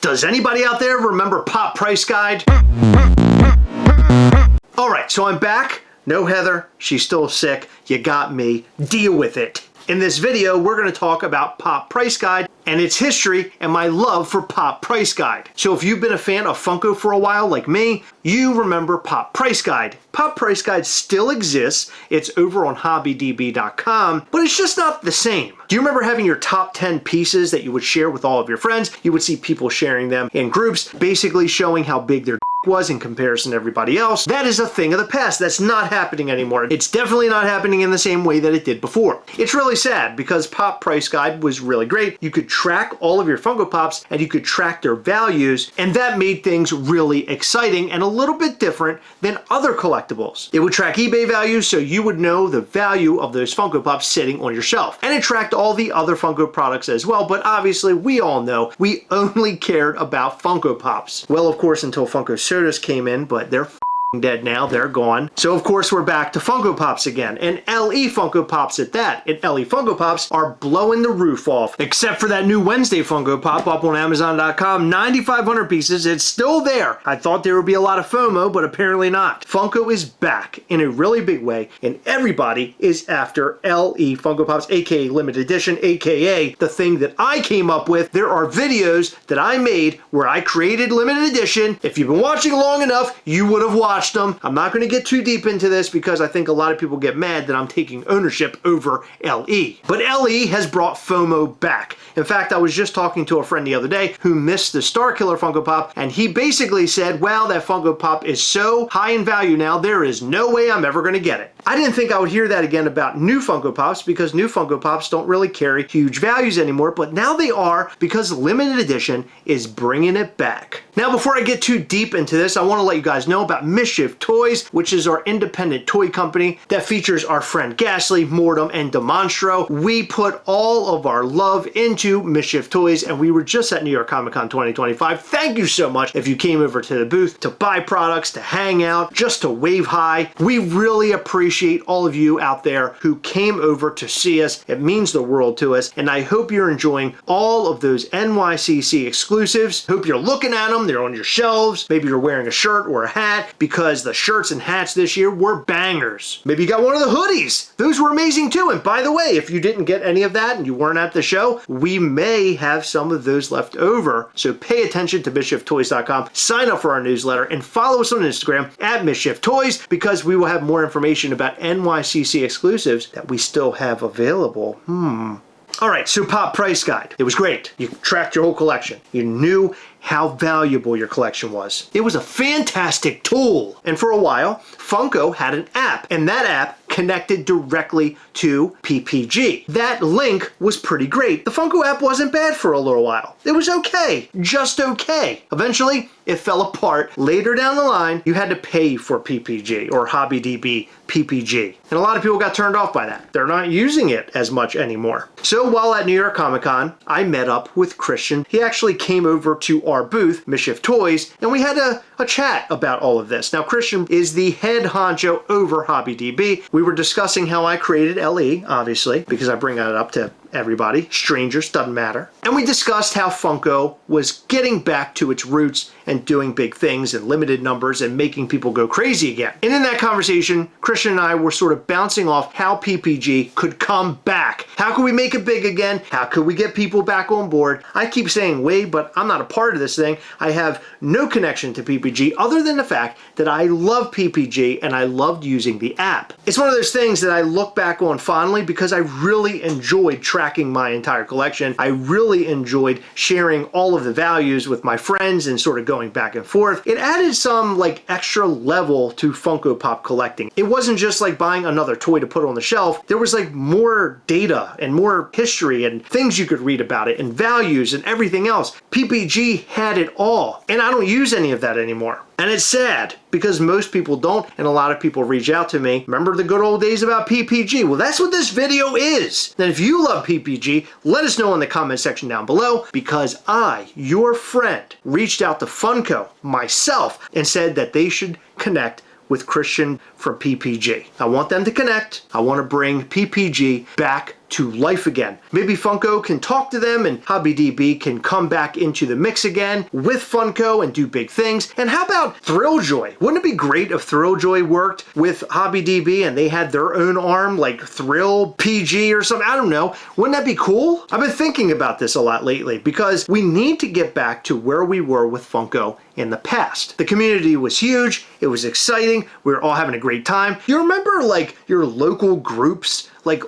Does anybody out there remember Pop Price Guide? Alright, so I'm back. No Heather, she's still sick. You got me. Deal with it. In this video, we're going to talk about Pop Price Guide and its history and my love for Pop Price Guide. So if you've been a fan of Funko for a while like me, you remember Pop Price Guide. Pop Price Guide still exists. It's over on hobbydb.com, but it's just not the same. Do you remember having your top 10 pieces that you would share with all of your friends? You would see people sharing them in groups, basically showing how big their was in comparison to everybody else. That is a thing of the past. That's not happening anymore. It's definitely not happening in the same way that it did before. It's really sad because Pop Price Guide was really great. You could track all of your Funko Pops and you could track their values, and that made things really exciting and a little bit different than other collectibles. It would track eBay values, so you would know the value of those Funko Pops sitting on your shelf. And it tracked all the other Funko products as well, but obviously we all know we only cared about Funko Pops. Well, of course, until Funko Sodas came in, but they're dead now. They're gone. So of course we're back to Funko Pops again, and LE Funko Pops at that. And LE Funko Pops are blowing the roof off, except for that new Wednesday Funko Pop up on Amazon.com. 9,500 pieces. It's still there. I thought there would be a lot of FOMO, but apparently not. Funko is back in a really big way, and everybody is after LE Funko Pops, aka limited edition, aka the thing that I came up with. There are videos that I made where I created limited edition. If you've been watching long enough, you would have watched them. I'm not going to get too deep into this because I think a lot of people get mad that I'm taking ownership over LE. But LE has brought FOMO back. In fact, I was just talking to a friend the other day who missed the Star Killer Funko Pop, and he basically said, well, that Funko Pop is so high in value now, there is no way I'm ever going to get it. I didn't think I would hear that again about new Funko Pops because new Funko Pops don't really carry huge values anymore, but now they are because limited edition is bringing it back. Now, before I get too deep into this, I want to let you guys know about MISCHIEF Toys, which is our independent toy company that features our friend Ghastly, Mortem, and Demonstro. We put all of our love into MISCHIEF Toys, and we were just at New York Comic Con 2025. Thank you so much if you came over to the booth to buy products, to hang out, just to wave hi. We really appreciate all of you out there who came over to see us. It means the world to us, and I hope you're enjoying all of those NYCC exclusives. Hope you're looking at them. They're on your shelves. Maybe you're wearing a shirt or a hat, because the shirts and hats this year were bangers. Maybe you got one of the hoodies. Those were amazing too. And by the way, if you didn't get any of that and you weren't at the show, we may have some of those left over. So pay attention to MISCHIEFToys.com, sign up for our newsletter, and follow us on Instagram at MISCHIEF Toys, because we will have more information about NYCC exclusives that we still have available. Alright, so Pop Price Guide. It was great. You tracked your whole collection. You knew how valuable your collection was. It was a fantastic tool. And for a while, Funko had an app, and that app connected directly to PPG. That link was pretty great. The Funko app wasn't bad for a little while. It was okay, just okay. Eventually, it fell apart. Later down the line, you had to pay for PPG or HobbyDB PPG. And a lot of people got turned off by that. They're not using it as much anymore. So while at New York Comic Con, I met up with Christian. He actually came over to our booth, MISCHIEF Toys, and we had a chat about all of this. Now, Christian is the head honcho over HobbyDB. We were discussing how I created LE, obviously, because I bring that up to everybody, strangers, doesn't matter. And we discussed how Funko was getting back to its roots and doing big things in limited numbers and making people go crazy again. And in that conversation, Christian and I were sort of bouncing off how PPG could come back. How could we make it big again? How could we get people back on board? I keep saying Wade, but I'm not a part of this thing. I have no connection to PPG other than the fact that I love PPG and I loved using the app. It's one of those things that I look back on fondly because I really enjoyed tracking my entire collection. I really enjoyed sharing all of the values with my friends and sort of going back and forth. It added some like extra level to Funko Pop collecting. It wasn't just like buying another toy to put on the shelf. There was like more data and more history and things you could read about it and values and everything else. PPG had it all, and I don't use any of that anymore. And it's sad because most people don't, and a lot of people reach out to me. Remember the good old days about PPG? Well, that's what this video is. And if you love PPG, let us know in the comment section down below, because I, your friend, reached out to Funko, myself, and said that they should connect with Christian from PPG. I want them to connect. I want to bring PPG back to life again. Maybe Funko can talk to them and Hobby DB can come back into the mix again with Funko and do big things. And how about Thrilljoy? Wouldn't it be great if Thrilljoy worked with Hobby DB and they had their own arm like Thrill PG or something? I don't know. Wouldn't that be cool? I've been thinking about this a lot lately because we need to get back to where we were with Funko in the past. The community was huge. It was exciting. We were all having a great time. You remember like your local groups like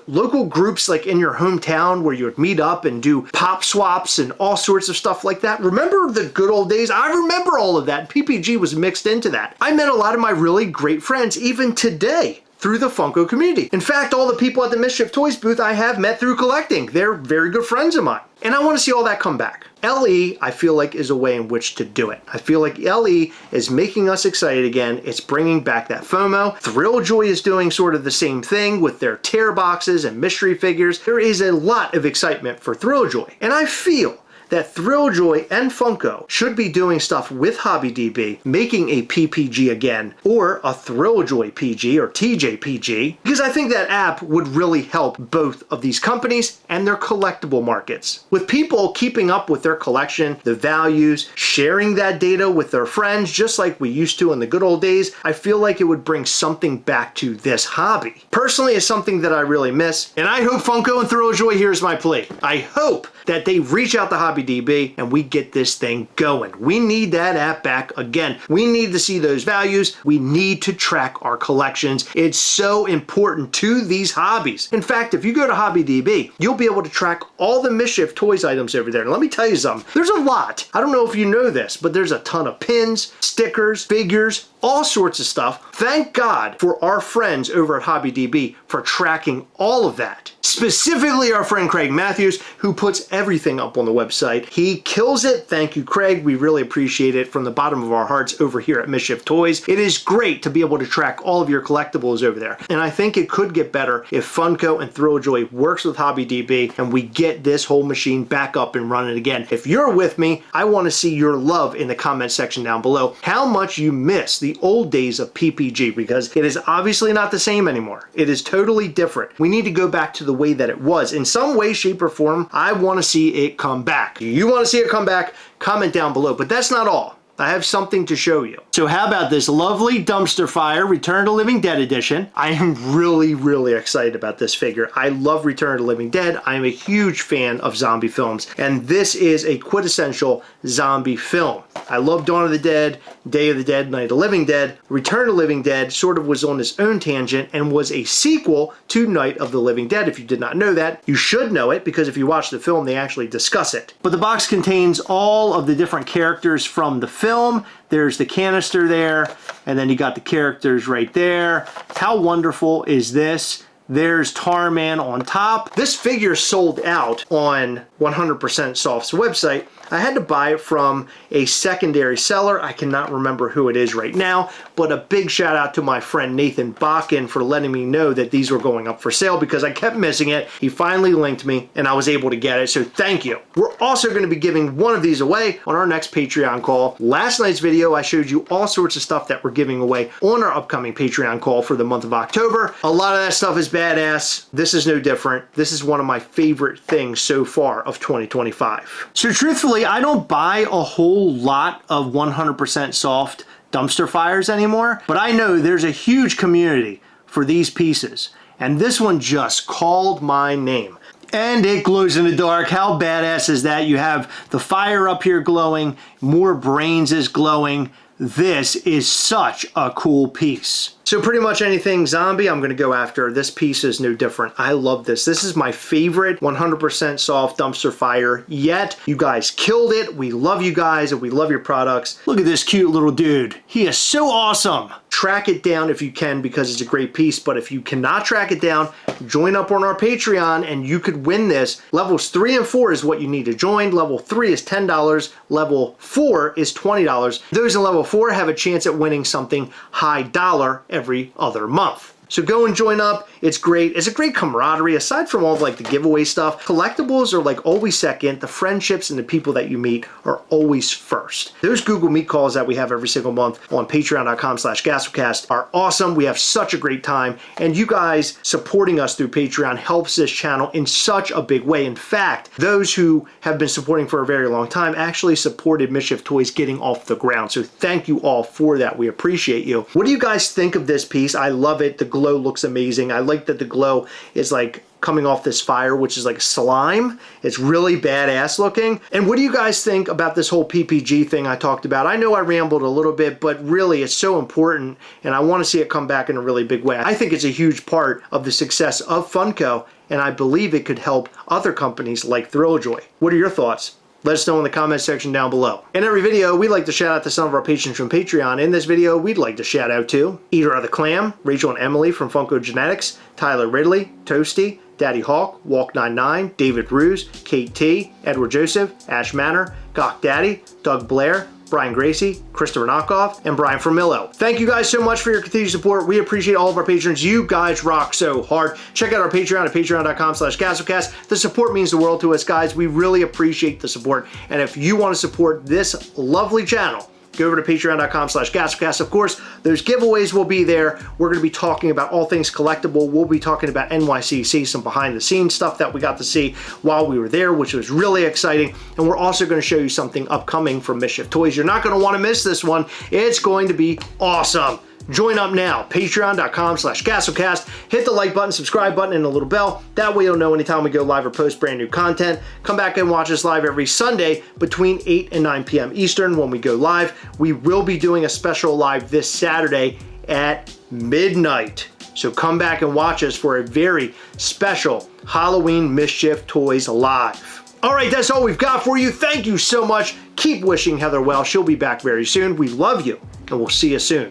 in your hometown where you would meet up and do pop swaps and all sorts of stuff like that? Remember the good old days? I remember all of that. PPG was mixed into that. I met a lot of my really great friends even today through the Funko community. In fact, all the people at the Mischief Toys booth I have met through collecting. They're very good friends of mine. And I want to see all that come back. LE, I feel like, is a way in which to do it. I feel like LE is making us excited again. It's bringing back that FOMO. Thrilljoy is doing sort of the same thing with their tear boxes and mystery figures. There is a lot of excitement for Thrilljoy. And I feel that Thrilljoy and Funko should be doing stuff with Hobby DB, making a PPG again, or a Thrilljoy PG or TJPG, because I think that app would really help both of these companies and their collectible markets. With people keeping up with their collection, the values, sharing that data with their friends, just like we used to in the good old days, I feel like it would bring something back to this hobby. Personally, it's something that I really miss, and I hope Funko and Thrilljoy hears my plea. I hope that they reach out to Hobby DB and we get this thing going. We need that app back again. We need to see those values. We need to track our collections. It's so important to these hobbies. In fact, if you go to Hobby DB, you'll be able to track all the Mischief Toys items over there. And let me tell you something, there's a lot. I don't know if you know this, but there's a ton of pins, stickers, figures, all sorts of stuff. Thank God for our friends over at Hobby DB for tracking all of that. Specifically our friend Craig Matthews, who puts everything up on the website. He kills it. Thank you, Craig. We really appreciate it from the bottom of our hearts over here at Mischief Toys. It is great to be able to track all of your collectibles over there. And I think it could get better if Funko and Thrilljoy works with Hobby DB and we get this whole machine back up and running again. If you're with me, I want to see your love in the comment section down below. How much you miss the old days of PPG, because it is obviously not the same anymore. It is totally different. We need to go back to the way that it was. In some way, shape, or form, I want to see it come back. You want to see it come back? Comment down below. But that's not all. I have something to show you. So how about this lovely Dumpster Fire Return to Living Dead edition? I am really, really excited about this figure. I love Return to Living Dead. I am a huge fan of zombie films, and this is a quintessential zombie film. I love Dawn of the Dead, Day of the Dead, Night of the Living Dead. Return to Living Dead sort of was on its own tangent and was a sequel to Night of the Living Dead. If you did not know that, you should know it, because if you watch the film, they actually discuss it. But the box contains all of the different characters from the film. There's the canister there, and then you got the characters right there. How wonderful is this? There's Tarman on top. This figure sold out on 100% Soft's website. I had to buy it from a secondary seller. I cannot remember who it is right now, but a big shout out to my friend Nathan Bakken for letting me know that these were going up for sale, because I kept missing it. He finally linked me and I was able to get it, so thank you. We're also going to be giving one of these away on our next Patreon call. Last night's video, I showed you all sorts of stuff that we're giving away on our upcoming Patreon call for the month of October. A lot of that stuff is badass. This is no different. This is one of my favorite things so far of 2025. So truthfully, I don't buy a whole lot of 100% Soft dumpster fires anymore, but I know there's a huge community for these pieces, and this one just called my name. And it glows in the dark. How badass is that? You have the fire up here glowing, more brains is glowing. This is such a cool piece. So pretty much anything zombie, I'm going to go after. This piece is no different. I love this. This is my favorite 100% Soft dumpster fire yet. You guys killed it. We love you guys and we love your products. Look at this cute little dude. He is so awesome. Track it down if you can, because it's a great piece. But if you cannot track it down, join up on our Patreon and you could win this. Levels 3 and 4 is what you need to join. Level 3 is $10. Level 4 is $20. Those in level 4 have a chance at winning something high dollar every other month. So go and join up. It's great. It's a great camaraderie. Aside from all like the giveaway stuff, collectibles are like always second. The friendships and the people that you meet are always first. Those Google Meet calls that we have every single month on patreon.com/Gastlecast are awesome. We have such a great time, and you guys supporting us through Patreon helps this channel in such a big way. In fact, those who have been supporting for a very long time actually supported MISCHIEF Toys getting off the ground. So thank you all for that. We appreciate you. What do you guys think of this piece? I love it. The glow looks amazing. I like that the glow is like coming off this fire, which is like slime. It's really badass looking. And what do you guys think about this whole PPG thing I talked about? I know I rambled a little bit, but really it's so important, and I want to see it come back in a really big way. I think it's a huge part of the success of Funko, and I believe it could help other companies like Thrilljoy. What are your thoughts? Let us know in the comment section down below. In every video, we'd like to shout out to some of our patrons from Patreon. In this video, we'd like to shout out to Eater of the Clam, Rachel and Emily from Funko Genetics, Tyler Ridley, Toasty, Daddy Hawk, Walk99, David Ruse, Kate T, Edward Joseph, Ash Manor, Gawk Daddy, Doug Blair, Brian Gracie, Christopher Knockoff, and Brian Formillo. Thank you guys so much for your continued support. We appreciate all of our patrons. You guys rock so hard. Check out our Patreon at patreon.com/Gastlecast. The support means the world to us, guys. We really appreciate the support. And if you want to support this lovely channel, go over to patreon.com/Gastlecast. Of course, those giveaways will be there. We're going to be talking about all things collectible. We'll be talking about NYCC, some behind the scenes stuff that we got to see while we were there, which was really exciting. And we're also going to show you something upcoming from MISCHIEF Toys. You're not going to want to miss this one. It's going to be awesome. Join up now, patreon.com/Gastlecast. Hit the like button, subscribe button, and the little bell. That way you'll know anytime we go live or post brand new content. Come back and watch us live every Sunday between 8 and 9 p.m. Eastern when we go live. We will be doing a special live this Saturday at midnight. So come back and watch us for a very special Halloween MISCHIEF Toys Live. All right, that's all we've got for you. Thank you so much. Keep wishing Heather well. She'll be back very soon. We love you, and we'll see you soon.